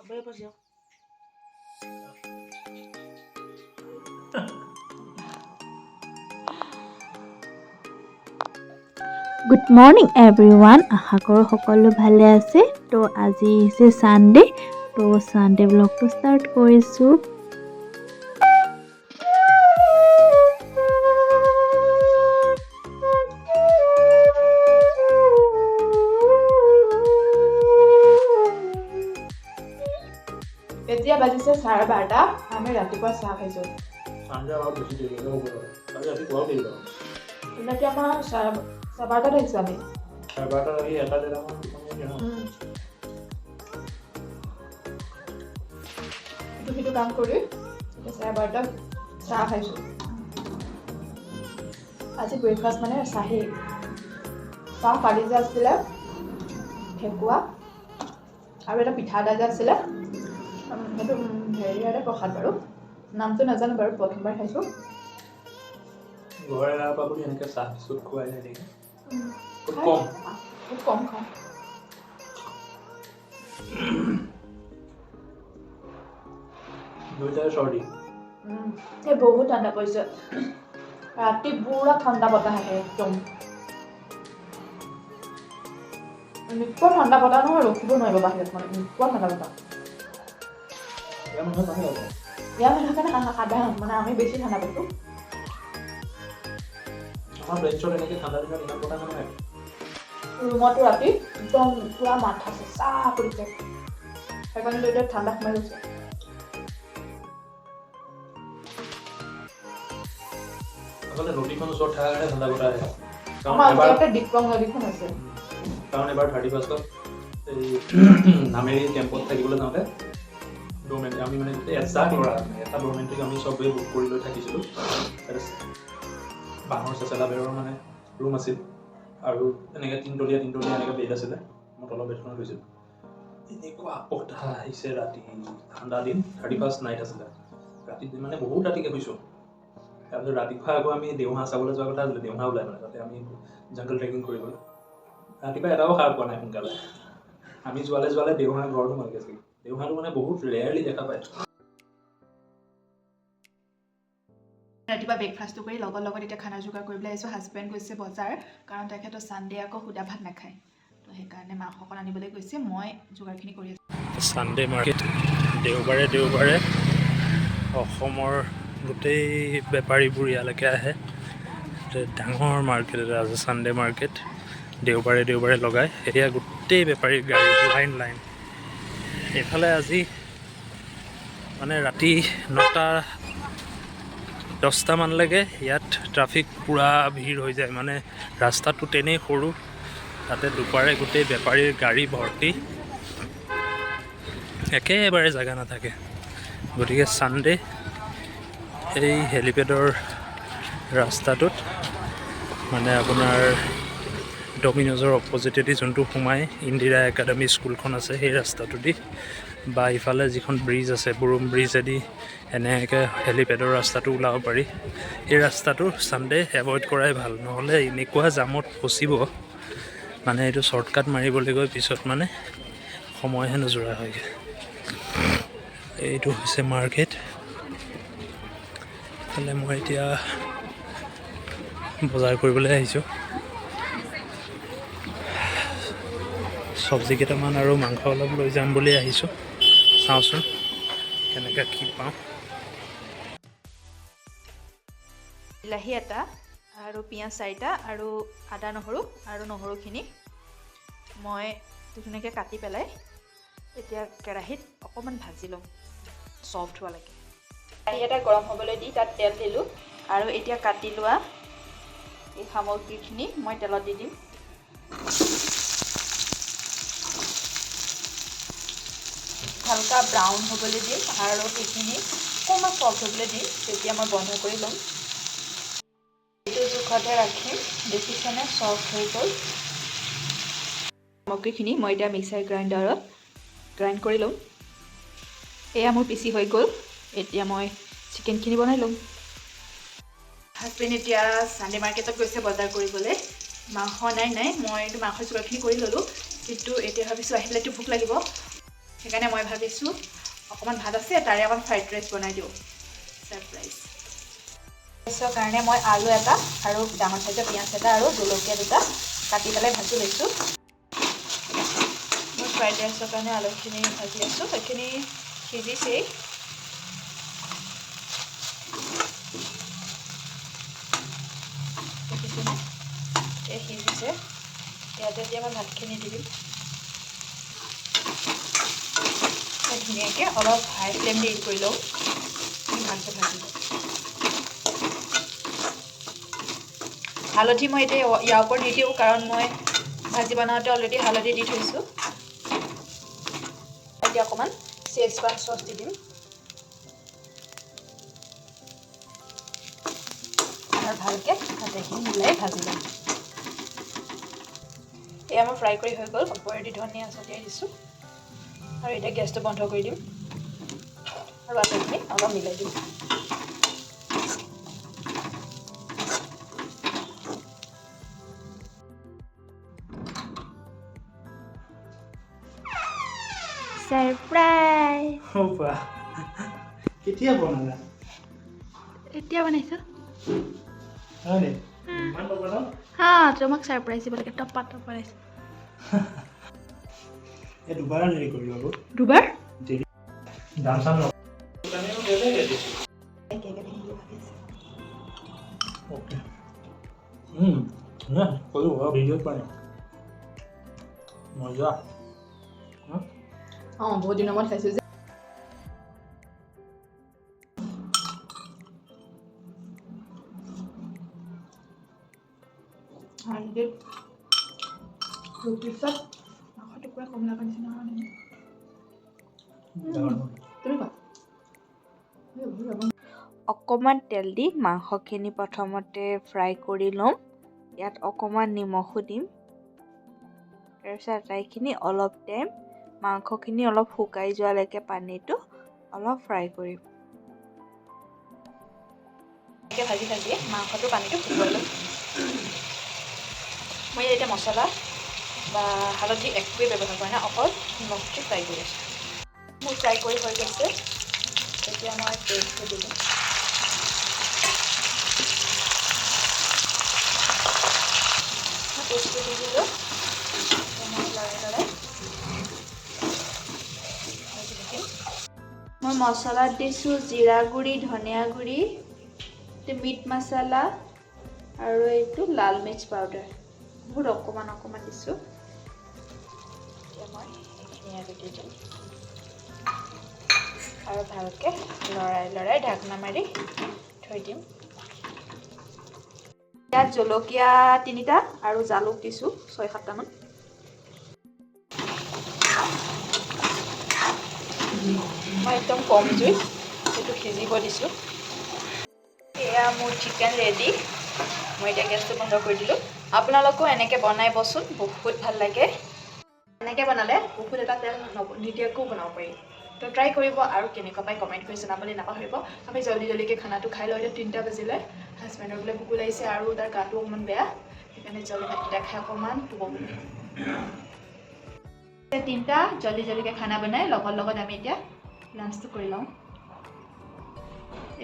খাবলৈ পাইছোঁ। Good morning everyone, আশা কৰোঁ সকলো ভালে আছে। তো আজি হৈছে ছানডে, তো ছানডে ব্লগটো ষ্টাৰ্ট কৰিছোঁ। এতিয়া বাজিছে 12:30, আমি ৰাতিপুৱা চাহ খাইছোঁ। এতিয়া আমাৰ 12:30 আহিছোঁ আমি। সেইটো কাম কৰি এতিয়া 12:30 চাহ খাইছোঁ। আজি ব্ৰেকফাষ্ট মানে চাহেই। চাহ কালি যে আছিলে ঠেকুৱা আৰু এটা পিঠা এটা যে আছিলে, সেইটো হেৰিয়াৰে প্ৰসাদ বাৰু, নামটো নাজানো বাৰু, প্ৰথমবাৰ খাইছোঁ। ঘৰে পৰা বুলি এনেকৈ চাহ বিস্কুট খুৱাই নাই নেকি? খুব কম খাওঁ। দুইটাই চৰ্দি। এই বহুত ঠাণ্ডা পৰিছে। ৰাতি পুৰা ঠাণ্ডা বতাহ আহে একদম। এনেকুৱা ঠাণ্ডা বতাহ নহয়, ৰখিব নোৱাৰিব বাহিৰত, মানে এনেকুৱা ঠাণ্ডা বতাহ। ইয়াৰ মানুহ কাৰণে সাধাৰণ, মানে আমি বেছি ঠাণ্ডা পাইছোঁ। আমাৰ বেঞ্চত এনেকৈ ঠাণ্ডা দিনত ইমান বতাহ নহয়। ৰুমতো ৰাতি একদম পুৰা মাথা চেঁচা কৰিছে, সেইকাৰণে এতিয়া ঠাণ্ডা সোমাই গৈছে। আচলতে নদীখন ওচৰত থকাৰ কাৰণে ঠাণ্ডা বতাহ আহে। আমাৰ ওচৰতে ডিক্ৰং নদীখন আছে। কাৰণ এবাৰ 31st এই নামেৰি কেম্পত থাকিবলৈ যাওঁতে ড'ৰমেণ্ট আমি মানে এজাক ল'ৰা, এটা ড'ৰমেণ্ট্ৰিক আমি চবেই বুক কৰি লৈ থাকিছিলোঁ। বাঁহৰ চেচেলা বেৰৰ মানে ৰুম আছিল আৰু এনেকৈ তিনতলীয়া এনেকৈ বেড আছিলে। মই তলৰ বেডখনত গৈছিলোঁ। এনেকুৱা বতাহ আহিছে ৰাতি, ঠাণ্ডা দিন, 31st নাইট আছিলে। ৰাতি মানে বহুত ৰাতিকৈ শুইছোঁ। তাৰপিছত ৰাতিপুৱা আকৌ আমি দেওহাঁহ চাবলৈ যোৱাৰ কথা আছিলে, দেওহাঁহ ওলাই মানে তাতে আমি জংগল ট্ৰেকিং কৰিবলৈ। ৰাতিপুৱা এটাও সাৰ পোৱা নাই সোনকালে। আমি যোৱালে দেওহাঁহ ঘৰটো মালকে আছিল। দেওহাঁহটো মানে বহুত ৰেয়াৰলি দেখা পায়। ৰাতিপুৱা ব্ৰেকফাষ্টটো কৰি লগত এতিয়া খানা যোগাৰ কৰিবলৈ আহিছোঁ। হাজবেণ্ড গৈছে বজাৰ, কাৰণ তেখেতৰ ছানডে আকৌ সুদা ভাত নাখায়, তো সেইকাৰণে মাংস অকণ আনিবলৈ গৈছে। মই যোগাৰখিনি কৰি আছোঁ। ছানডে মাৰ্কেট, দেওবাৰে অসমৰ গোটেই বেপাৰীবোৰ ইয়ালৈকে আহে। ডাঙৰ মাৰ্কেট এটা আছে, ছানডে মাৰ্কেট। দেওবাৰে লগায়। এতিয়া গোটেই বেপাৰীৰ গাড়ী লাইন। এইফালে আজি মানে ৰাতি 9-10টা মানলৈকে ইয়াত ট্ৰাফিক পূৰা ভিৰ হৈ যায়। মানে ৰাস্তাটো তেনেই সৰু, তাতে দুপাৰে গোটেই বেপাৰীৰ গাড়ী ভৰ্তি, একেবাৰে জেগা নাথাকে। গতিকে ছানডে এই হেলিপেডৰ ৰাস্তাটোত মানে আপোনাৰ ডমিন'জৰ অপজিটেদি যোনটো সোমাই ইন্দিৰা একাডেমী স্কুলখন আছে, সেই ৰাস্তাটো দি বা ইফালে যিখন ব্ৰিজ আছে বুৰুম ব্ৰিজেদি এনেকৈ হেলিপেডৰ ৰাস্তাটো ওলাব পাৰি। এই ৰাস্তাটো ছানডে এভইড কৰাই ভাল, নহ'লে এনেকুৱা জামত ফচিব। মানে এইটো শ্বৰ্টকাট মাৰিবলৈ গৈ পিছত মানে সময়হে নোজোৰা হয়গৈ। এইটো হৈছে মাৰ্কেট। এইফালে মই এতিয়া বজাৰ কৰিবলৈ আহিছোঁ। চব্জি কেইটামান আৰু মাংস অলপ লৈ যাম বুলি আহিছোঁ। চাওঁচোন কেনেকৈ কি পাওঁ। বিলাহী এটা আৰু পিঁয়াজ 4টা আৰু আদা নহৰুখিনি মই ধুনীয়াকৈ কাটি পেলাই এতিয়া কেৰাহীত অকণমান ভাজি ল'ম, ছফ্ট হোৱালৈকে। কেৰাহী এটা গৰম হ'বলৈ দি তাত তেল দিলোঁ, আৰু এতিয়া কাটি লোৱা এই সামগ্ৰীখিনি মই তেলত দি দিম। হালকা ব্ৰাউন হ'বলৈ দিম আৰু সেইখিনি অকণমান ছফ্ট হ'বলৈ দিম, তেতিয়া মই বন্ধ কৰি ল'ম। এইটো জোখতে ৰাখিম, দেখিছেনে ছফ্ট হৈ গ'ল। সামগ্ৰীখিনি মই এতিয়া মিক্সাৰ গ্ৰাইণ্ডাৰত গ্ৰাইণ্ড কৰি ল'ম। এয়া মোৰ পিচি হৈ গ'ল। এতিয়া মই চিকেনখিনি বনাই ল'ম। হাজবেণ্ড এতিয়া ছানডে মাৰ্কেটত গৈছে বজাৰ কৰিবলৈ। মাংস নাই, মই এইটো মাংসৰ যোগাৰখিনি কৰি ল'লোঁ, কিন্তু এতিয়া ভাবিছোঁ আহি পেলাইতো ভোক লাগিব, সেইকাৰণে মই ভাবিছোঁ অকণমান ভাত আছে তাৰে অকণ ফ্ৰাইড ৰাইচ বনাই দিওঁ ছাৰপ্ৰাইজ। ৰাইচৰ কাৰণে মই আলু এটা আৰু ডাঙৰ চাইজৰ পিঁয়াজ এটা আৰু জলকীয়া দুটা কাটি পেলাই ভাজি লৈছোঁ। মই ফ্ৰাইড ৰাইচৰ কাৰণে আলুখিনি ভাজি আছোঁ, সেইখিনি সিজিছেই। দেখিছেনে এই সিজিছে, ইয়াতে এতিয়া মই ভাতখিনি দি দিম। ধুনীয়াকৈ অলপ হাই ফ্লেম দি কৰি লওঁ, ভালকৈ ভাজি লওঁ। হালধি মই এতিয়া ইয়াৰ ওপৰত নিদিওঁ, কাৰণ মই ভাজি বনাওঁতে অলৰেডি হালধি দি থৈছোঁ। এতিয়া অকণমান চেজৱান চচ দি দিম আৰু ভালকৈ গোটেইখিনি মিলাই ভাজি ল'ম। এয়া মই ফ্ৰাই কৰি হৈ গ'ল, ওপৰেদি ধনিয়া ছটিয়াই দিছোঁ আৰু এতিয়া গেছটো বন্ধ কৰি দিম আৰু আটাইখিনি অলপ মিলাই দিম। ছাৰপ্ৰাইজ! কেতিয়া বনালা? এতিয়া বনাইছোঁ। হয় নি? ইমান বনালা? হা, তোমাক ছাৰপ্ৰাইজ দিব লাগে, টপা বনাইছোঁ। এই দুবাৰ দেৰি কৰিলো আকৌ। দুবাৰ? দাম চাম ওকে। কলো ভিডিঅ'ত পাই মজা। বহুত দিনৰ মূৰত খাইছোঁ যে। ৰুটিৰ পিছত মাংসটো পুৰা কমলা পানী নিচিনা হয় নেকি? তুমি কোৱা। অকণমান তেল দি মাংসখিনি প্ৰথমতে ফ্ৰাই কৰি ল'ম। ইয়াত অকণমান নিমখো দিম। তাৰপিছত আটাইখিনি অলপ টাইম মাংসখিনি অলপ শুকাই যোৱালৈকে পানীটো অলপ ফ্ৰাই কৰিম। ভাজি ভাজি মাংসটো পানীটো শুকুৱাই ল'ম। মই এতিয়া মছলা বা হালধি একোৱেই ব্যৱহাৰ কৰা নাই, অকল নিমখটো ফ্ৰাই কৰি আছোঁ। মোৰ ফ্ৰাই কৰি হৈ গৈছে, এতিয়া মই পেষ্টটো দি দিম। পেষ্টটো দি দিলোঁ, মই লৰাই লৰাই মই মছলাত দিছোঁ জিৰা গুড়ি, ধনিয়া গুড়ি, মিট মছলা আৰু এইটো লাল মিৰ্চ পাউডাৰ। বহুত অকণমান অকণমান দিছোঁ। এতিয়া মই এইখিনি আৰু দি দিম আৰু ভালকৈ লৰাই লৰাই ঢাকনা মাৰি থৈ দিম। ইয়াত জলকীয়া 3টা আৰু জালুক দিছোঁ 6-7টামান। মই একদম কম জুইত সেইটো সিজিব দিছোঁ। এয়া মোৰ চিকেন ৰেডি। মই এতিয়া গেছটো বন্ধ কৰি দিলোঁ। আপোনালোকেও এনেকৈ বনাবচোন, বহুত ভাল লাগে। এনেকৈ বনালে বহুত এটা তেল নিদিয়াকৈও বনাব পাৰি। তো ট্ৰাই কৰিব আৰু কেনেকুৱা পাই কমেণ্ট কৰি জনাবলৈ নাপাহৰিব। আমি জল্দি খানাটো খাই লওঁ। এতিয়া 3টা বাজিলে, হাজবেণ্ডৰ বোলে ভোকো লাগিছে আৰু তাৰ গাটো অকণমান বেয়া, সেইকাৰণে জল্দি ভাতকেইটা খাই অকণমান শুব বুলি। 3টা জল্দিকৈ খানা বনাই লগত আমি এতিয়া লাঞ্চটো কৰি লওঁ।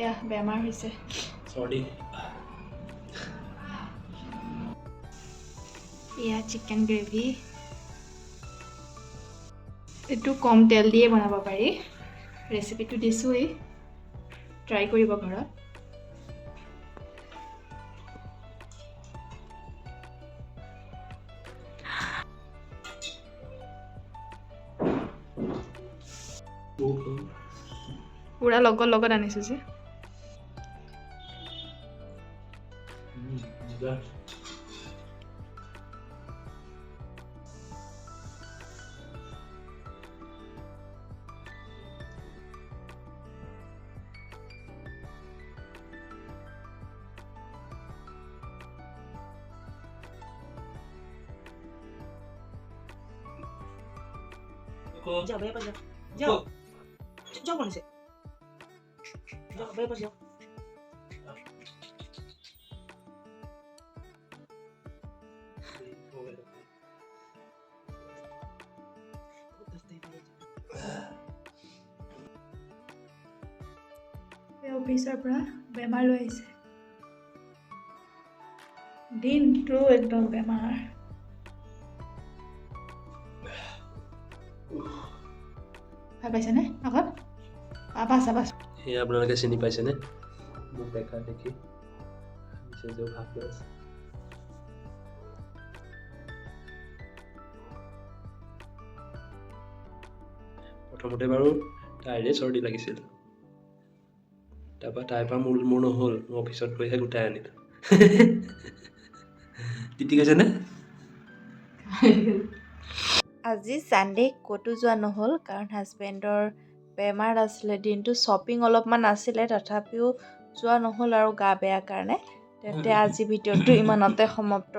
এয়া বেমাৰ হৈছে। চৰ্দি। এয়া চিকেন গ্ৰেভি। এইটো কম তেল দিয়ে বনাব পাৰি। ৰেচিপিটো দিছোঁৱেই, ট্ৰাই কৰিব ঘৰত। পুৰা লগত আনিছোঁ যে। जाओ भैया पास जाओ जाओ कौन से जाओ भैया पास जाओ बहुत दस्ते हैं भैया অফিচৰ পৰা বেমাৰ লৈ আহিছে। দিনটো একদম বেমাৰ। ভাল পাইছেনে আগত? চাবা সেয়া আপোনালোকে চিনি পাইছেনে? মোক দেখা দেখি মেছেজেও ভাগ লৈ আছে। প্ৰথমতে বাৰু তাইৰে চৰ্দি লাগিছিল, তাৰপৰা তাইৰ পৰা মোৰ নহ'ল, মই অফিচত গৈহে গোটাই আনিলোঁ। তিতি গৈছেনে? আজি ছানডে ক'তো যোৱা নহ'ল কাৰণ হাজবেণ্ডৰ বেমাৰ আছিলে। দিনটো শ্বপিং অলপমান আছিলে, তথাপিও যোৱা নহ'ল আৰু গা বেয়া কাৰণে। তেন্তে আজি ভিডিঅ'টো ইমানতে সমাপ্ত